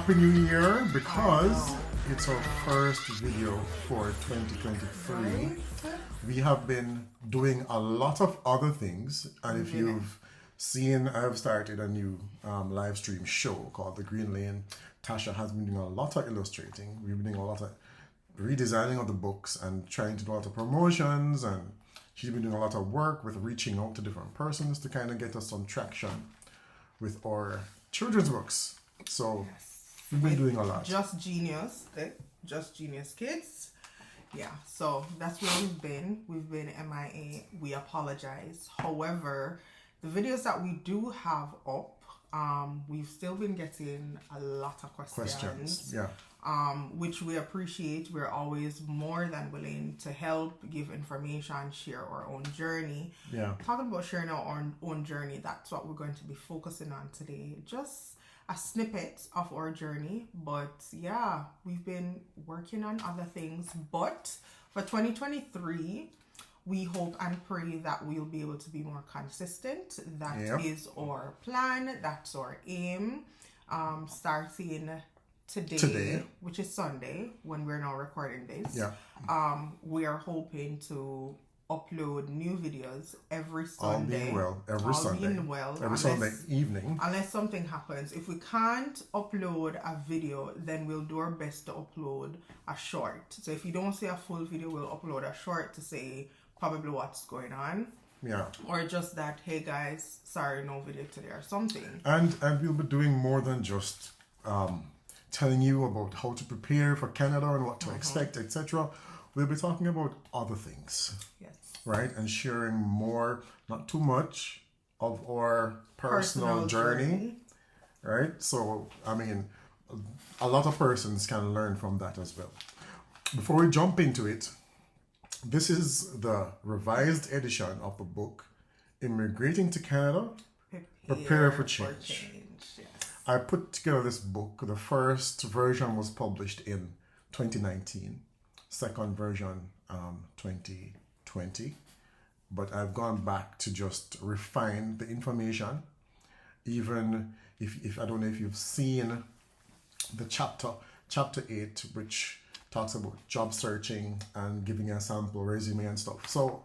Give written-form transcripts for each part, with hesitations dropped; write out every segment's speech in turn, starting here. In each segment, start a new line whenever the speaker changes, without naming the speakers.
Happy New Year, because it's our first video for 2023. We have been doing a lot of other things, and if you've seen, I've started a new live stream show called The Green Lane. Tasha has been doing a lot of illustrating. We've been doing a lot of redesigning of the books and trying to do a lot of promotions, and she's been doing a lot of work with reaching out to different persons to kind of get us some traction with our children's books. So we've been doing a lot.
Just Genius Kids. Yeah, so that's where we've been. We've been MIA. We apologize. However, the videos that we do have up, we've still been getting a lot of questions.
Yeah.
Which we appreciate. We're always more than willing to help, give information, share our own journey.
Yeah.
Talking about sharing our own journey, that's what we're going to be focusing on today. Just a snippet of our journey. But yeah, we've been working on other things. But for 2023, we hope and pray that we'll be able to be more consistent. That is our plan. That's our aim. Starting today, which is Sunday, when we're now recording this. We are hoping to upload new videos every Sunday.
Every Sunday evening.
Unless something happens. If we can't upload a video, then we'll do our best to upload a short. So if you don't see a full video, we'll upload a short to say probably what's going on.
Yeah.
Or just that, hey guys, sorry, no video today or something.
And we'll be doing more than just telling you about how to prepare for Canada and what to expect, etc. We'll be talking about other things.
Yes.
Right? And sharing more, not too much, of our personal journey. Right? So, I mean, a lot of persons can learn from that as well. Before we jump into it, this is the revised edition of the book, Immigrating to Canada, Prepare for Change.
Yes.
I put together this book. The first version was published in 2019. Second version, 2020. But I've gone back to just refine the information. Even if I don't know if you've seen the chapter 8, which talks about job searching and giving a sample resume and stuff. So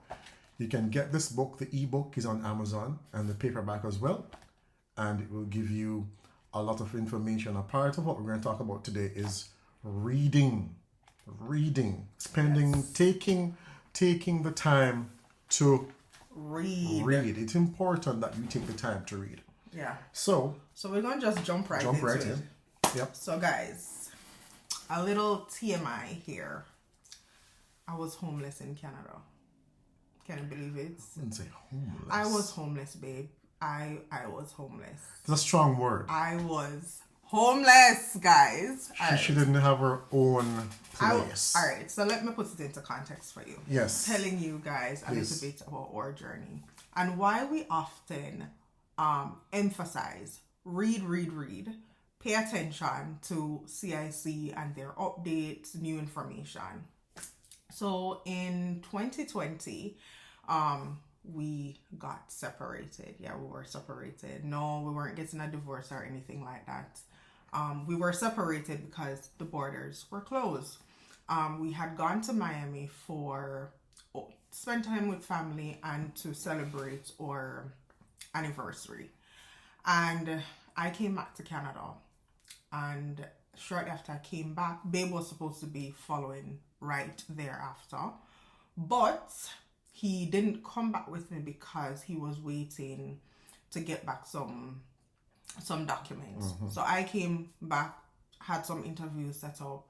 you can get this book. The ebook is on Amazon and the paperback as well. And it will give you a lot of information. A part of what we're going to talk about today is reading, taking the time to read. It's important that you take the time to read.
Yeah.
So
we're going to just jump right into it.
Yep.
So guys, a little TMI here. I was homeless in Canada. Can you believe it?
I wouldn't say homeless.
I was homeless, babe. I was homeless.
It's a strong word.
I was homeless, guys.
She didn't have her own place.
All right, so let me put it into context for you.
Yes.
Telling you guys a little bit about our journey and why we often emphasize read. Pay attention to CIC and their updates, new information. So in 2020, we got separated. Yeah, we were separated. No, we weren't getting a divorce or anything like that. We were separated because the borders were closed. We had gone to Miami for spend time with family and to celebrate our anniversary. And I came back to Canada. And shortly after I came back, Babe was supposed to be following right thereafter. But he didn't come back with me because he was waiting to get back some documents. So I came back, had some interviews set up,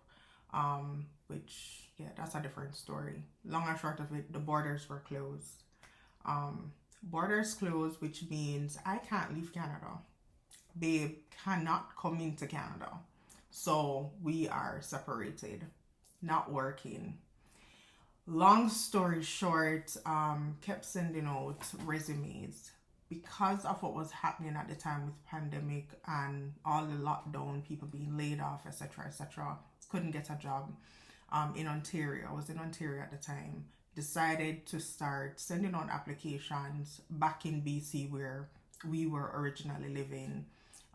which, yeah, that's a different story. Long and short of it, the borders were closed. Borders closed, which means I can't leave Canada. Babe cannot come into Canada. So we are separated, not working. Long story short, kept sending out resumes because of what was happening at the time with pandemic and all the lockdown, people being laid off, etc. Couldn't get a job in Ontario. I was in Ontario at the time. Decided to start sending out applications back in BC where we were originally living,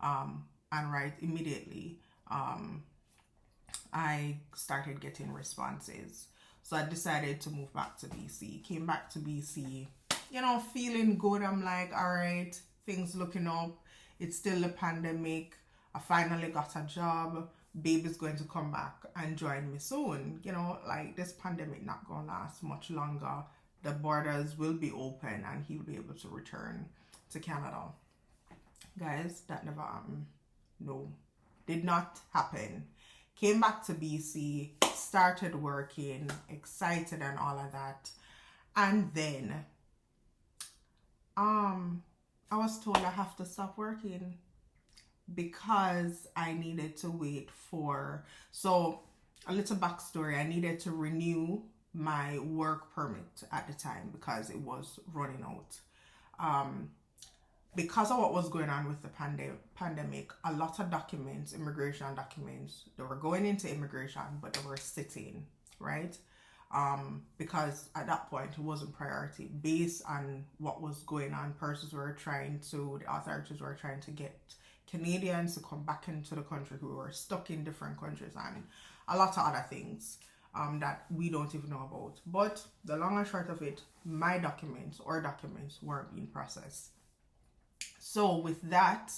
and right immediately I started getting responses. So I decided to move back to BC. Came back to BC, feeling good. I'm like, all right, things looking up. It's still a pandemic. I finally got a job. Babe is going to come back and join me soon. This pandemic not gonna last much longer. The borders will be open and he will be able to return to Canada. Guys, that never happened. No, did not happen. Came back to BC, started working, excited and all of that. And then I was told I have to stop working because I needed to wait for, so a little backstory, I needed to renew my work permit at the time because it was running out. Because of what was going on with the pandemic, a lot of documents, immigration documents, they were going into immigration, but they were sitting, right? Because at that point, it wasn't priority. Based on what was going on, the authorities were trying to get Canadians to come back into the country who were stuck in different countries and a lot of other things that we don't even know about. But the long and short of it, my documents weren't being processed. So with that,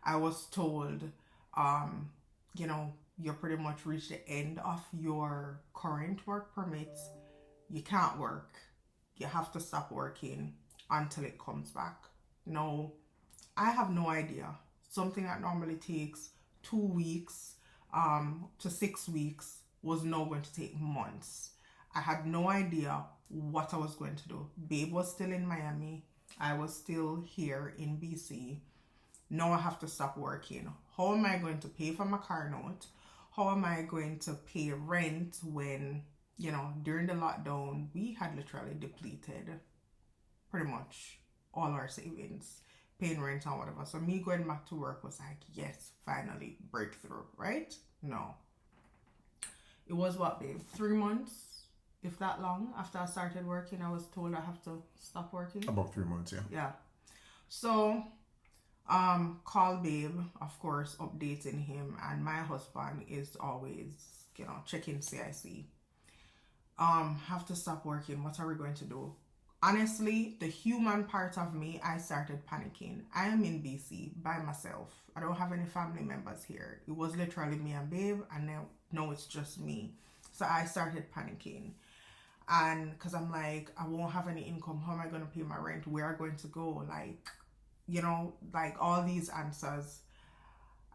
I was told, you're pretty much reached the end of your current work permit. You can't work. You have to stop working until it comes back. No, I have no idea. Something that normally takes 2 weeks to 6 weeks was now going to take months. I had no idea what I was going to do. Babe was still in Miami. I was still here in BC. Now I have to stop working. How am I going to pay for my car note? How am I going to pay rent when, during the lockdown, we had literally depleted pretty much all our savings, paying rent and whatever. So me going back to work was like, yes, finally, breakthrough, right? No. It was what, babe? 3 months? If that long, after I started working, I was told I have to stop working.
About 3 months, yeah.
Yeah. So, call babe, of course, updating him, and my husband is always, checking CIC. Have to stop working. What are we going to do? Honestly, the human part of me, I started panicking. I am in BC by myself. I don't have any family members here. It was literally me and babe, and now it's just me. So I started panicking. And because I'm like, I won't have any income. How am I going to pay my rent? Where am I going to go? Like all these answers.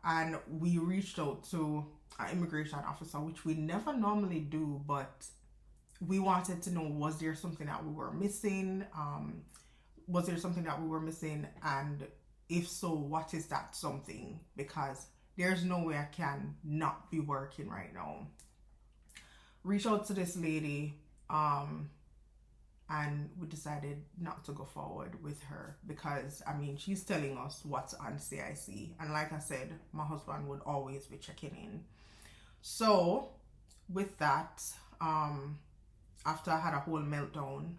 And we reached out to an immigration officer, which we never normally do, but we wanted to know, was there something that we were missing? And if so, what is that something? Because there's no way I can not be working right now. Reach out to this lady, and we decided not to go forward with her because, she's telling us what's on CIC. And like I said, my husband would always be checking in. So with that, after I had a whole meltdown,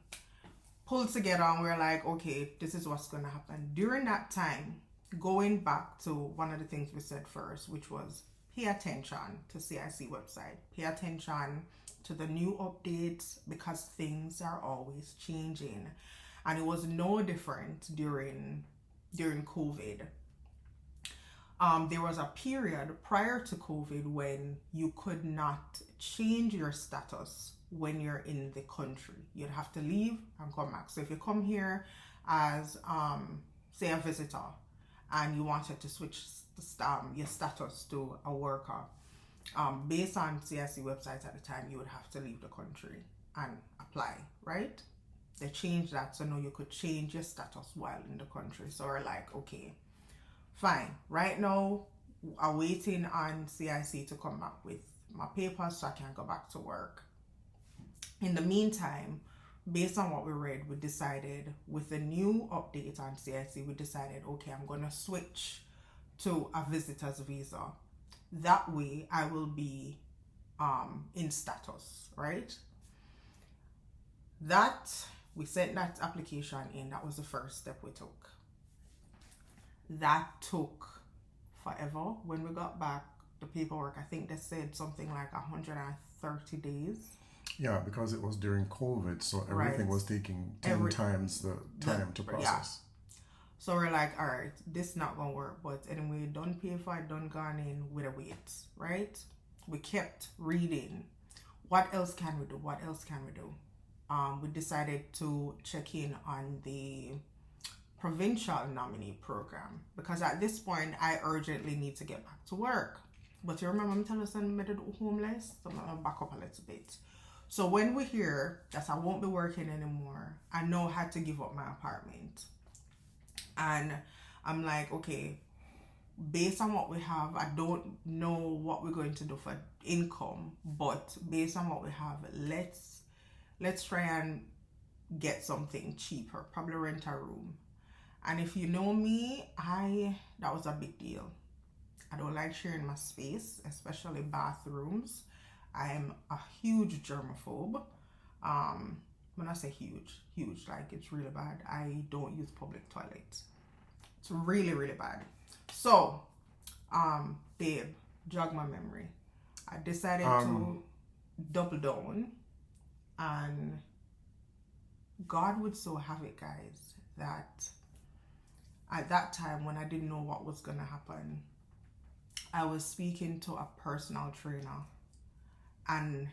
pulled together and we're like, okay, this is what's going to happen. During that time, going back to one of the things we said first, which was pay attention to CIC website, pay attention to the new updates because things are always changing. And it was no different during COVID. There was a period prior to COVID when you could not change your status when you're in the country. You'd have to leave and come back. So if you come here as, say, a visitor and you wanted to switch your status to a worker, based on CIC websites at the time, you would have to leave the country and apply, right? They changed that so now you could change your status while in the country. So we're like, okay, fine. Right now, I'm waiting on CIC to come back with my papers so I can go back to work. In the meantime, based on what we read, we decided with the new update on CIC, we decided, okay, I'm going to switch to a visitor's visa. That way I will be in status, right? We sent that application in. That was the first step we took. That took forever. When we got back, the paperwork. I think they said something like 130 days.
Yeah, because it was during COVID, so everything was taking 10 times the time to process.
Yeah. So we're like, all right, this not gonna work. But anyway, done pay for it, done gone in with a wait, right? We kept reading. What else can we do? What else can we do? We decided to check in on the provincial nominee program because at this point I urgently need to get back to work. But you remember I'm telling you I'm homeless, so I'm gonna back up a little bit. So when we hear that I won't be working anymore, I know I had to give up my apartment. And I'm like, okay, based on what we have, I don't know what we're going to do for income, but based on what we have, let's try and get something cheaper, probably rent a room. And if you know me, that was a big deal. I don't like sharing my space, especially bathrooms. I'm a huge germaphobe. When I say huge, like it's really bad. I don't use public toilets. It's really, really bad. So, babe, jog my memory. I decided to double down, and God would so have it, guys, that at that time when I didn't know what was gonna happen, I was speaking to a personal trainer, and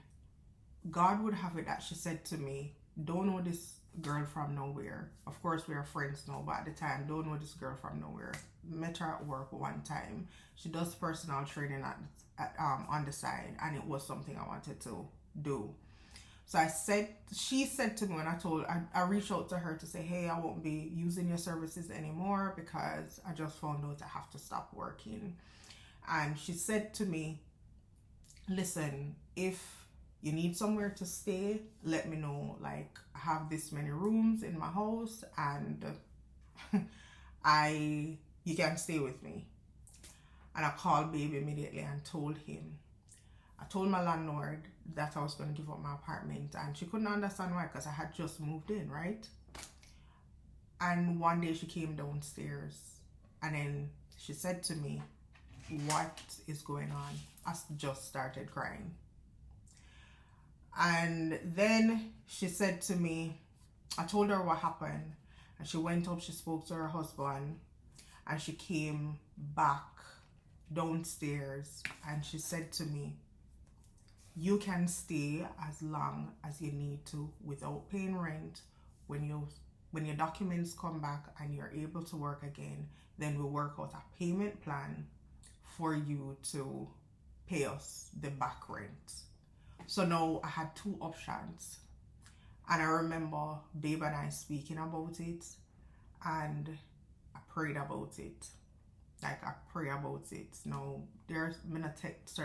God would have it that she said to me, don't know this girl from nowhere. Of course, we are friends now, but at the time, don't know this girl from nowhere. Met her at work one time. She does personal training on the side, and it was something I wanted to do. So she said to me when I reached out to her to say, hey, I won't be using your services anymore because I just found out I have to stop working. And she said to me, listen, if you need somewhere to stay, let me know. Like, I have this many rooms in my house and you can stay with me. And I called Babe immediately and told him. I told my landlord that I was going to give up my apartment, and she couldn't understand why because I had just moved in, right? And one day she came downstairs and then she said to me, what is going on? I just started crying. And then she said to me, I told her what happened, and she went up, she spoke to her husband, and she came back downstairs and she said to me, you can stay as long as you need to without paying rent. When your documents come back and you're able to work again, then we'll work out a payment plan for you to pay us the back rent. So now I had two options. And I remember Babe and I speaking about it, and I prayed about it. Like, I pray about it. Now, there's been a text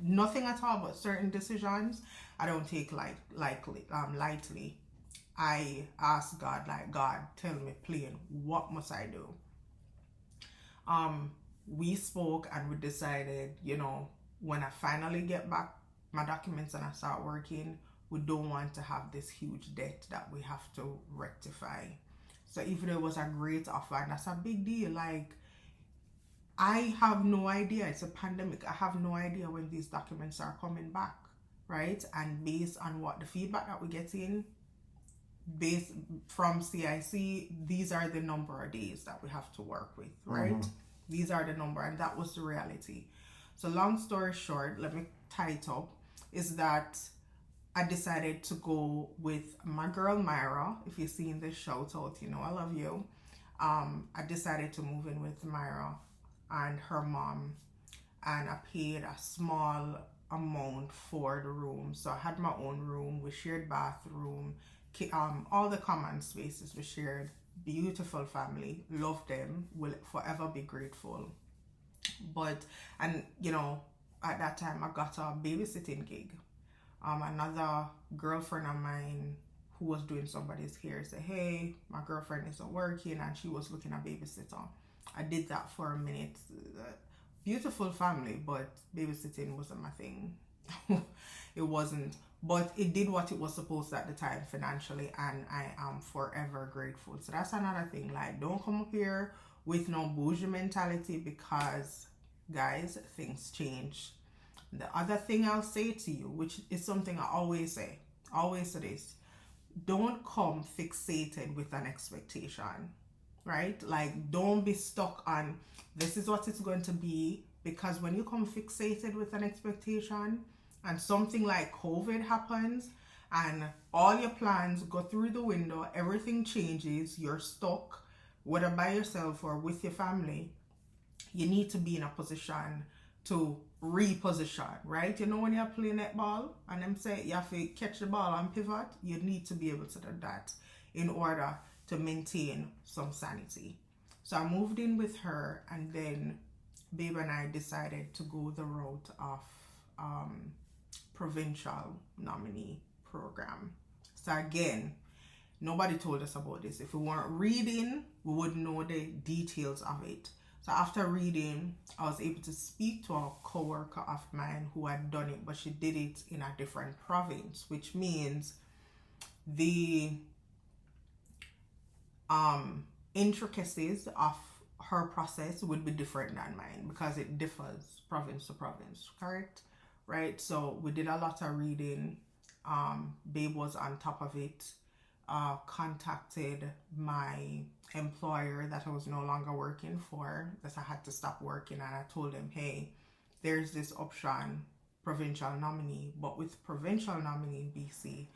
nothing at all, but certain decisions I don't take lightly. I ask God, like, God, tell me plain, what must I do? We spoke and we decided, when I finally get back my documents and I start working, we don't want to have this huge debt that we have to rectify. So even though it was a great offer, and that's a big deal, like, I have no idea. It's a pandemic. I have no idea when these documents are coming back, right? And based on what the feedback that we get in, based from CIC, these are the number of days that we have to work with, right? Mm-hmm. These are the number, and that was the reality. So long story short, let me tie it up, is that I decided to go with my girl Myra. If you're seeing this, shout out, I love you. I decided to move in with Myra and her mom, and I paid a small amount for the room. So I had my own room, we shared bathroom, all the common spaces we shared. Beautiful family, love them, will forever be grateful. At that time I got a babysitting gig. Another girlfriend of mine who was doing somebody's hair said, hey, my girlfriend isn't working, and she was looking at babysitter. I did that for a minute. Beautiful family, but babysitting wasn't my thing. It wasn't, but it did what it was supposed to at the time financially, and I am forever grateful. So that's another thing. Like, don't come up here with no bougie mentality, because guys, things change. The other thing I'll say to you, which is something I always say this, don't come fixated with an expectation, right? Like, don't be stuck on this is what it's going to be, because when you come fixated with an expectation and something like COVID happens and all your plans go through the window, everything changes, you're stuck, whether by yourself or with your family, you need to be in a position to reposition, right? You know, when you're playing netball and them say you have to catch the ball and pivot, you need to be able to do that in order to maintain some sanity. So I moved in with her, and then Babe and I decided to go the route of provincial nominee program. So again, nobody told us about this. If we weren't reading, we wouldn't know the details of it. So after reading, I was able to speak to a co-worker of mine who had done it, but she did it in a different province, which means the intricacies of her process would be different than mine because it differs province to province, correct? Right? So we did a lot of reading. Babe was on top of it. Contacted my employer that I was no longer working for, that I had to stop working, and I told them, hey, there's this option, provincial nominee, but with provincial nominee in BC,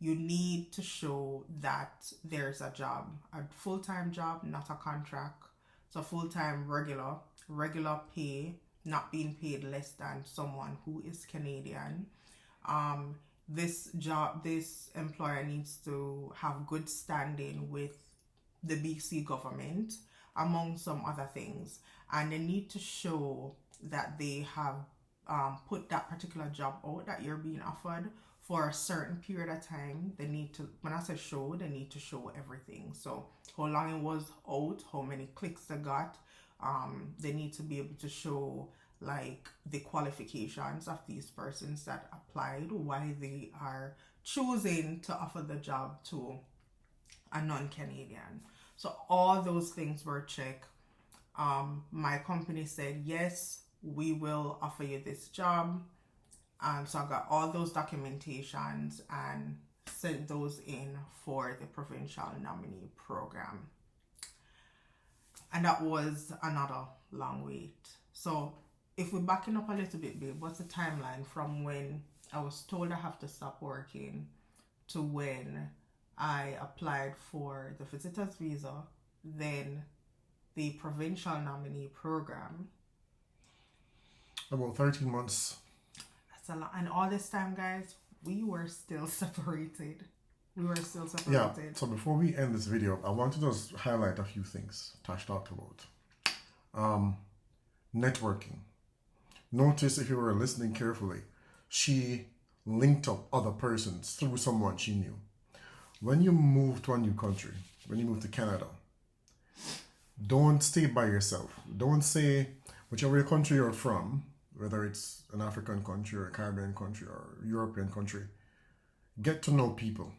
you need to show that there's a job, a full-time job, not a contract. So full-time, regular pay, not being paid less than someone who is Canadian. This employer needs to have good standing with the BC government, among some other things, and they need to show that they have put that particular job out that you're being offered for a certain period of time. They need to, when I say show, they need to show everything. So how long it was out, how many clicks they got. They need to be able to show like the qualifications of these persons that applied, why they are choosing to offer the job to a non-Canadian. So all those things were checked. My company said, yes, we will offer you this job. So I got all those documentations and sent those in for the provincial nominee program. And that was another long wait. So if we're backing up a little bit, babe, what's the timeline from when I was told I have to stop working to when I applied for the visitor's visa, then the provincial nominee program?
About 13 months.
That's a lot. And all this time, guys, we were still separated.
Yeah, so before we end this video, I want to just highlight a few things Tash talked about. Networking. Notice, if you were listening carefully, she linked up other persons through someone she knew. When you move to a new country, when you move to Canada, don't stay by yourself. Don't say, whichever country you're from, whether it's an African country or a Caribbean country or European country, get to know people.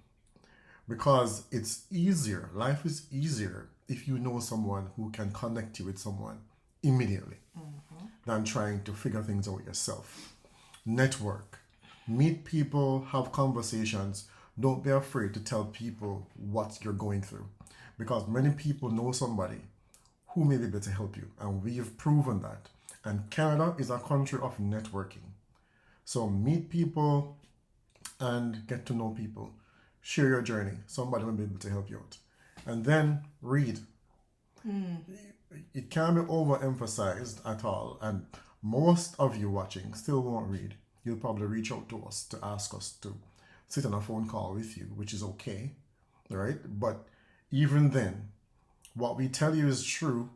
Because it's easier, life is easier if you know someone who can connect you with someone immediately than trying to figure things out yourself. Network, meet people, have conversations. Don't be afraid to tell people what you're going through, because many people know somebody who may be able to help you, and we've proven that. And Canada is a country of networking. So meet people and get to know people. Share your journey. Somebody will be able to help you out. And then read. It can't be overemphasized at all. And most of you watching still won't read. You'll probably reach out to us to ask us to sit on a phone call with you, which is okay, right? But even then, what we tell you is true,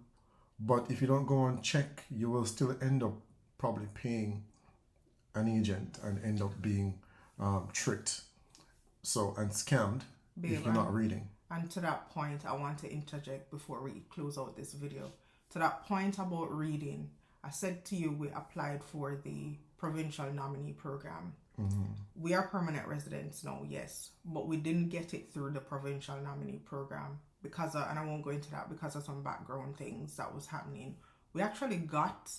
but if you don't go and check, you will still end up probably paying an agent and end up being tricked and scammed if you're not reading.
And to that point, I want to interject before we close out this video. To that point about reading, I said to you we applied for the provincial nominee program. We are permanent residents now, yes, but we didn't get it through the provincial nominee program because of, and I won't go into that, because of some background things that was happening. We actually got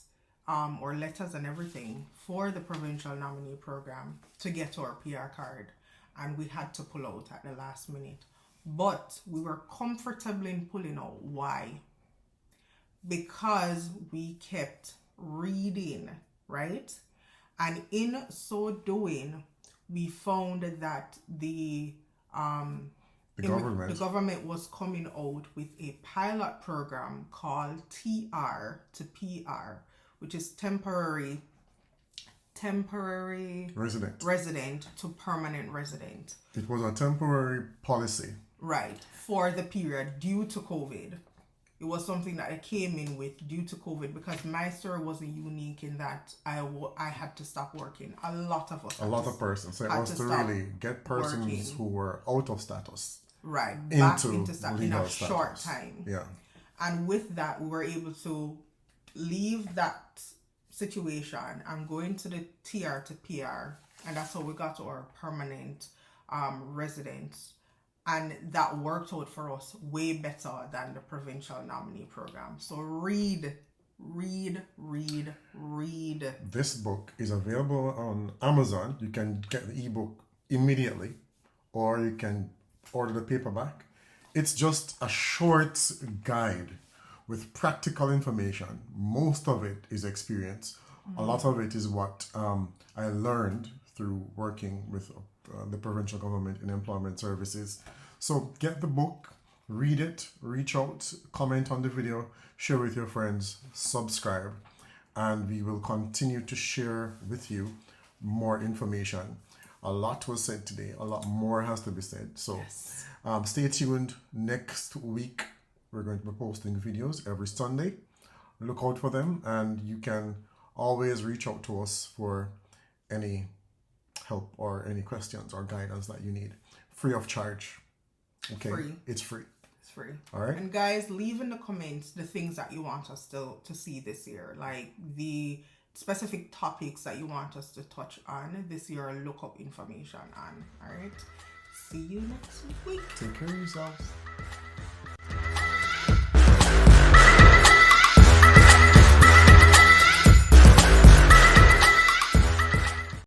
or letters and everything for the provincial nominee program to get our PR card, and we had to pull out at the last minute. But we were comfortable in pulling out. Why? Because we kept reading, right? And in so doing, we found that the government was coming out with a pilot program called TR to PR, which is temporary resident to permanent resident.
It was a temporary policy.
Right, for the period due to COVID. It was something that I came in with due to COVID, because my story wasn't unique in that I had to stop working. A lot of us.
A lot of persons. So it was to really get persons working, who were out of status.
Right, back into
status
in a short time.
Yeah.
And with that, we were able to leave that situation and go into the TR to PR. And that's how we got to our permanent residents. And that worked out for us way better than the provincial nominee program. So read.
This book is available on Amazon. You can get the ebook immediately, or you can order the paperback. It's just a short guide with practical information. Most of it is experience. A lot of it is what I learned through working with the provincial government in employment services. So get the book, read it, reach out, comment on the video, share with your friends, subscribe, and we will continue to share with you more information. A lot was said today. A lot more has to be said. So
yes.
Stay tuned. Next week, we're going to be posting videos every Sunday. Look out for them, and you can always reach out to us for any help or any questions or guidance that you need. Free of charge. Okay? It's free.
It's free.
All right.
And guys, leave in the comments the things that you want us to see this year. Like the specific topics that you want us to touch on this year, look up information on. All right. See you next week.
Take care of yourselves.